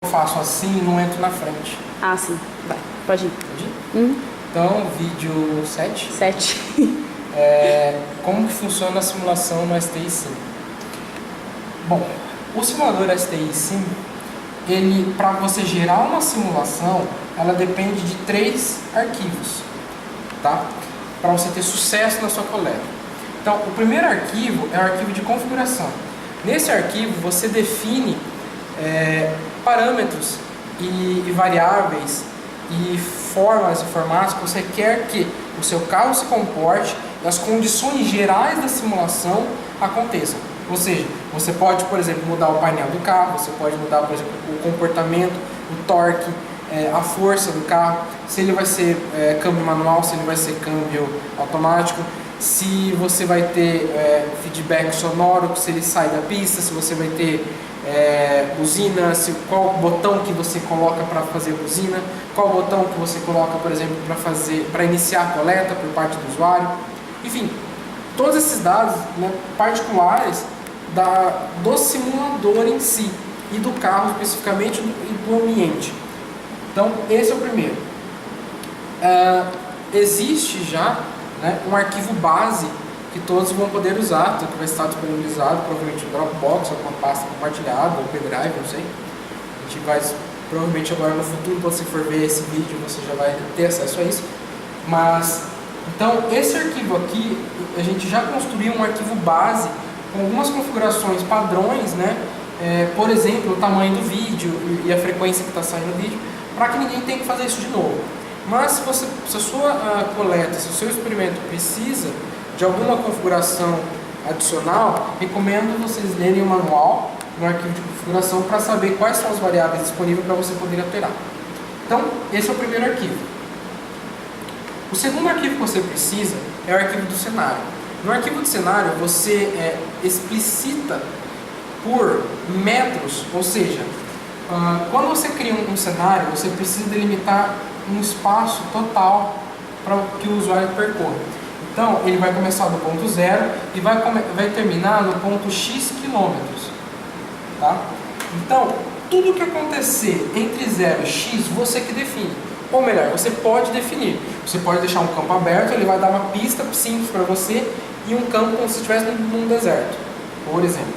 faço assim e não entro na frente. Ah, sim. Vai. Pode ir. Pode ir? Então, vídeo 7. 7. Como que funciona a simulação no STI Sim? Bom, o simulador STI Sim, para você gerar uma simulação, ela depende de 3 arquivos, tá? Para você ter sucesso na sua coleta. Então, o primeiro arquivo é o arquivo de configuração. Nesse arquivo, você define parâmetros e variáveis e formas e formatos que você quer que o seu carro se comporte e as condições gerais da simulação aconteçam. Ou seja, você pode, por exemplo, mudar o painel do carro, você pode mudar, por exemplo, o comportamento, o torque, a força do carro, se ele vai ser câmbio manual, se ele vai ser câmbio automático, se você vai ter feedback sonoro, se ele sai da pista, se você vai ter buzina, qual botão que você coloca para fazer buzina, qual botão que você coloca, por exemplo, para iniciar a coleta por parte do usuário. Enfim, todos esses dados, né, particulares do simulador em si e do carro especificamente e do ambiente. Então, esse é o primeiro. Existe já, né, um arquivo base que todos vão poder usar, que vai estar disponibilizado, provavelmente no Dropbox, alguma pasta compartilhada, ou pendrive, não sei. A gente vai, provavelmente agora no futuro, quando você for ver esse vídeo, você já vai ter acesso a isso. Mas, então, esse arquivo aqui, a gente já construiu um arquivo base com algumas configurações padrões, né? Por exemplo, o tamanho do vídeo e a frequência que está saindo do vídeo, para que ninguém tenha que fazer isso de novo. Mas se a sua coleta, se o seu experimento precisa de alguma configuração adicional, recomendo vocês lerem o manual no arquivo de configuração para saber quais são as variáveis disponíveis para você poder alterar. Então, esse é o primeiro arquivo. O segundo arquivo que você precisa é o arquivo do cenário. No arquivo do cenário, você explicita por metros, ou seja, quando você cria um cenário, você precisa delimitar um espaço total para que o usuário percorra. Então, ele vai começar do ponto 0 e vai terminar no ponto X quilômetros. Tá? Então, tudo que acontecer entre 0 e X, você que define. Ou melhor, você pode definir. Você pode deixar um campo aberto, ele vai dar uma pista simples para você e um campo como se estivesse num deserto, por exemplo.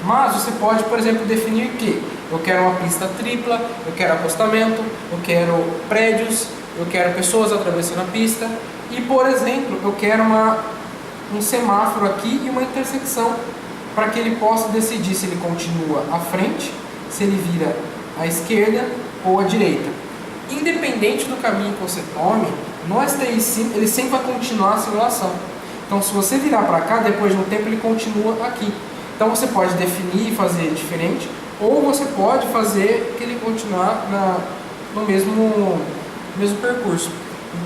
Mas você pode, por exemplo, definir que eu quero uma pista tripla, eu quero acostamento, eu quero prédios, eu quero pessoas atravessando a pista e, por exemplo, eu quero um semáforo aqui e uma intersecção para que ele possa decidir se ele continua à frente, se ele vira à esquerda ou à direita. Independente do caminho que você tome, no STI Sim ele sempre vai continuar a simulação. Então, se você virar para cá, depois de um tempo ele continua aqui. Então, você pode definir e fazer diferente, ou você pode fazer que ele continuar no mesmo percurso.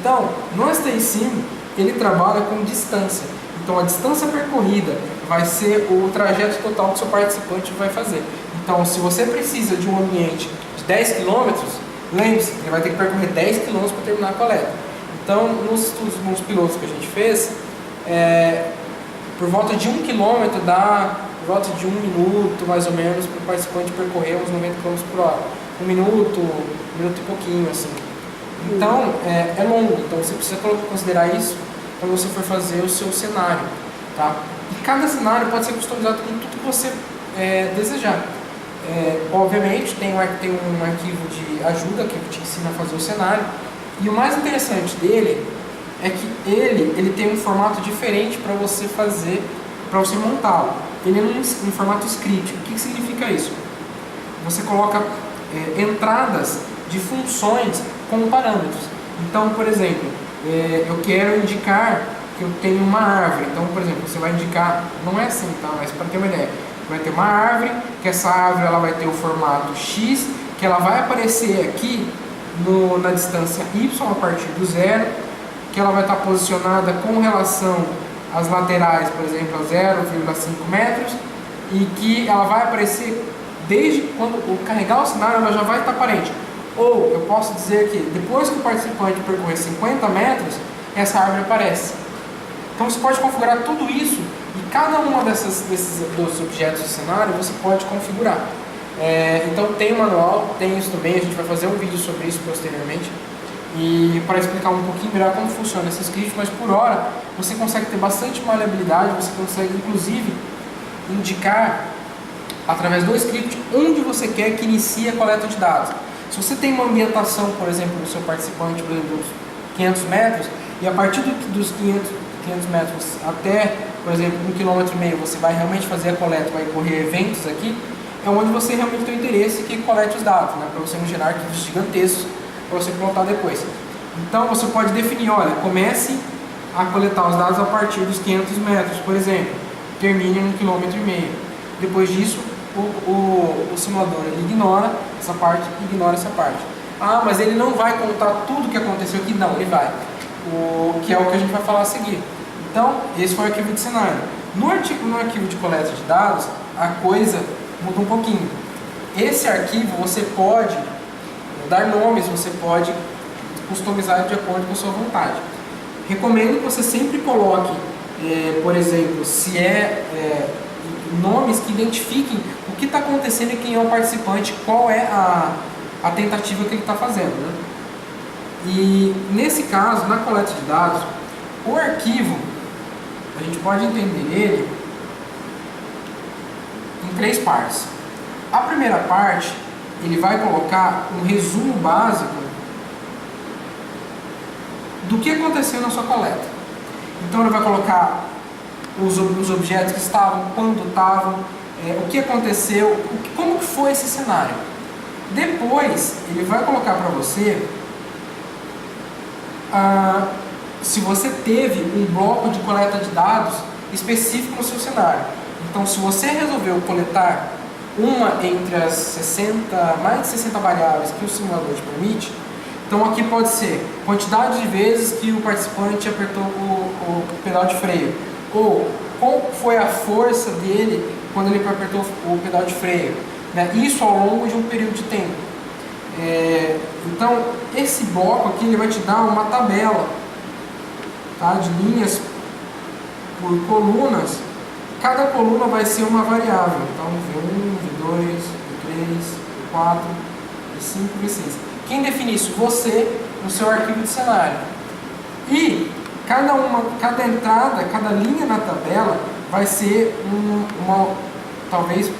Então, no STI Sim, ele trabalha com distância. Então, a distância percorrida vai ser o trajeto total que o seu participante vai fazer. Então, se você precisa de um ambiente de 10 km, lembre-se, ele vai ter que percorrer 10 km para terminar a coleta. Então, nos pilotos que a gente fez, por volta de 1 km dá por volta de 1 minuto, mais ou menos, para o participante percorrer uns 90 km por hora. 1 minuto e pouquinho, assim. Então, é longo, então você precisa considerar isso quando você for fazer o seu cenário, tá? E cada cenário pode ser customizado com tudo que você desejar. Obviamente, tem um arquivo de ajuda que te ensina a fazer o cenário, e o mais interessante dele é que ele tem um formato diferente para você fazer, para você montá-lo. Ele é um formato script. O que significa isso? Você coloca entradas de funções com parâmetros. Então, por exemplo, eu quero indicar que eu tenho uma árvore. Então, por exemplo, você vai indicar, não é assim, tá? Mas para ter uma ideia, vai ter uma árvore, que essa árvore ela vai ter o formato X, que ela vai aparecer aqui na distância Y a partir do 0, que ela vai estar posicionada com relação às laterais, por exemplo, a 0,5 metros, e que ela vai aparecer desde quando eu carregar o cenário, ela já vai estar aparente. Ou eu posso dizer que depois que o participante percorrer 50 metros, essa árvore aparece. Então você pode configurar tudo isso e cada uma desses objetos do cenário você pode configurar. Então tem o manual, tem isso também, a gente vai fazer um vídeo sobre isso posteriormente. E para explicar um pouquinho melhor como funciona esse script, mas por hora você consegue ter bastante maleabilidade, você consegue inclusive indicar através do script onde você quer que inicie a coleta de dados. Se você tem uma ambientação, por exemplo, do seu participante, por exemplo, dos 500 metros, e a partir dos 500 metros até, por exemplo, 1,5 km você vai realmente fazer a coleta, vai correr eventos aqui, é onde você realmente tem interesse que colete os dados, né, para você não gerar arquivos gigantescos para você plantar depois. Então você pode definir, olha, comece a coletar os dados a partir dos 500 metros, por exemplo, termine em 1,5 km. Depois disso, o simulador ele ignora essa parte e ignora essa parte. Ah, mas ele não vai contar tudo o que aconteceu aqui? Não, ele vai. Que é o que a gente vai falar a seguir. Então, esse foi o arquivo de cenário. No arquivo de coleta de dados, a coisa muda um pouquinho. Esse arquivo você pode dar nomes, você pode customizar de acordo com a sua vontade. Recomendo que você sempre coloque, por exemplo, se nomes que identifiquem o que está acontecendo e quem é o participante, qual é a tentativa que ele está fazendo, né? E nesse caso, na coleta de dados, o arquivo, a gente pode entender ele em 3 partes. A primeira parte, ele vai colocar um resumo básico do que aconteceu na sua coleta. Então ele vai colocar os objetos que estavam, quando estavam, o que aconteceu, como que foi esse cenário. Depois ele vai colocar para você se você teve um bloco de coleta de dados específico no seu cenário. Então se você resolveu coletar uma entre as mais de 60 variáveis que o simulador te permite, então aqui pode ser quantidade de vezes que o participante apertou o pedal de freio, ou qual foi a força dele quando ele apertou o pedal de freio, né? Isso ao longo de um período de tempo. Então esse bloco aqui ele vai te dar uma tabela, tá, de linhas por colunas. Cada coluna vai ser uma variável, então V1, V2, V3, V4, V5, V6. Quem define isso? Você, no seu arquivo de cenário. E cada entrada, cada linha na tabela vai ser talvez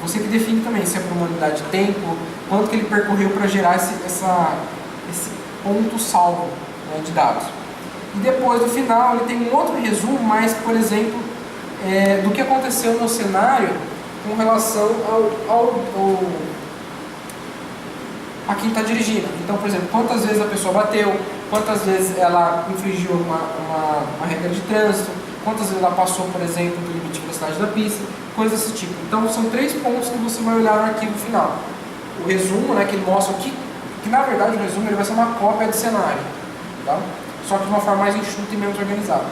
você que define também, se é por uma unidade de tempo, quanto que ele percorreu para gerar esse ponto salvo, né, de dados. E depois, no final, ele tem um outro resumo, mas, por exemplo, do que aconteceu no cenário com relação a quem está dirigindo. Então, por exemplo, quantas vezes a pessoa bateu, quantas vezes ela infringiu uma regra de trânsito, quantas vezes ela passou, por exemplo, do limite de velocidade da pista, coisas desse tipo. Então, são 3 pontos que você vai olhar no arquivo final. O resumo, né, que ele mostra que na verdade o resumo ele vai ser uma cópia do cenário, tá? Só que de uma forma mais enxuta e menos organizada.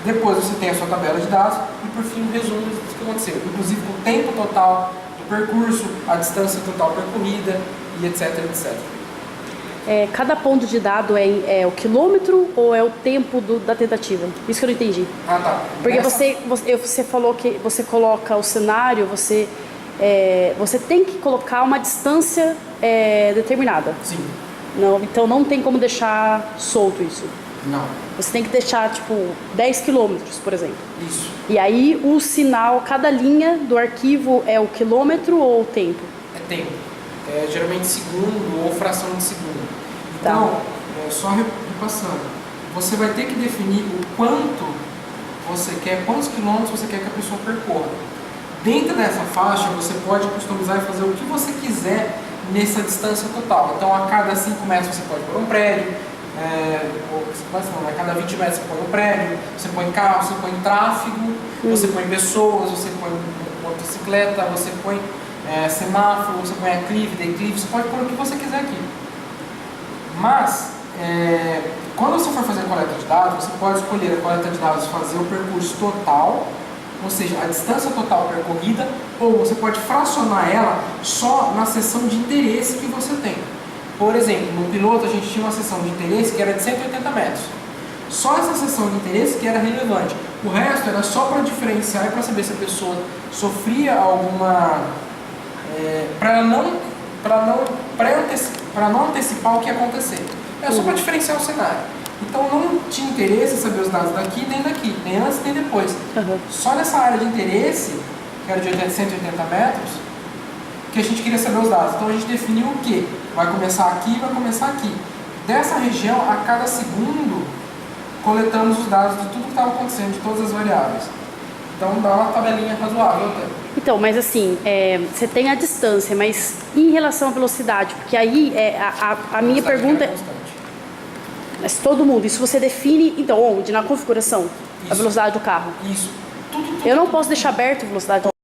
Depois você tem a sua tabela de dados e por fim o resumo do que aconteceu, inclusive com o tempo total do percurso, a distância total percorrida e etc, etc. Cada ponto de dado é o quilômetro ou é o tempo da tentativa? Isso que eu não entendi. Ah, tá. Porque você falou que você coloca o cenário, você tem que colocar uma distância determinada. Sim. Não, então não tem como deixar solto isso. Não. Você tem que deixar, tipo, 10 quilômetros, por exemplo. Isso. E aí o sinal, cada linha do arquivo é o quilômetro ou o tempo? É tempo. Geralmente segundo ou fração de segundo. Tá. Então, só repassando, você vai ter que definir o quanto você quer, quantos quilômetros você quer que a pessoa percorra. Dentro dessa faixa, você pode customizar e fazer o que você quiser nessa distância total. Então, a cada 5 metros você pode pôr um prédio, a cada 20 metros você põe um prédio, você põe carro, você põe tráfego, você põe pessoas, você põe motocicleta, você põe semáforo, você põe aclive, declive, você pode pôr o que você quiser aqui. Mas, quando você for fazer a coleta de dados, você pode escolher a coleta de dados, fazer o percurso total, ou seja, a distância total percorrida, ou você pode fracionar ela só na seção de interesse que você tem. Por exemplo, no piloto a gente tinha uma seção de interesse que era de 180 metros. Só essa seção de interesse que era relevante. O resto era só para diferenciar e para saber se a pessoa sofria alguma para não antecipar o que ia acontecer. É só para diferenciar o cenário. Então não tinha interesse em saber os dados daqui nem daqui, nem antes nem depois. Só nessa área de interesse, que era de 180 metros, que a gente queria saber os dados. Então a gente definiu o quê? Vai começar aqui, vai começar aqui. Dessa região, a cada segundo, coletamos os dados de tudo que estava acontecendo, de todas as variáveis. Então dá uma tabelinha razoável até. Então, mas assim, você tem a distância, mas em relação à velocidade, porque aí a minha pergunta é... Mas todo mundo, isso você define, então, onde? Na configuração, a velocidade do carro. Isso. Tudo. Eu não posso deixar aberto a velocidade do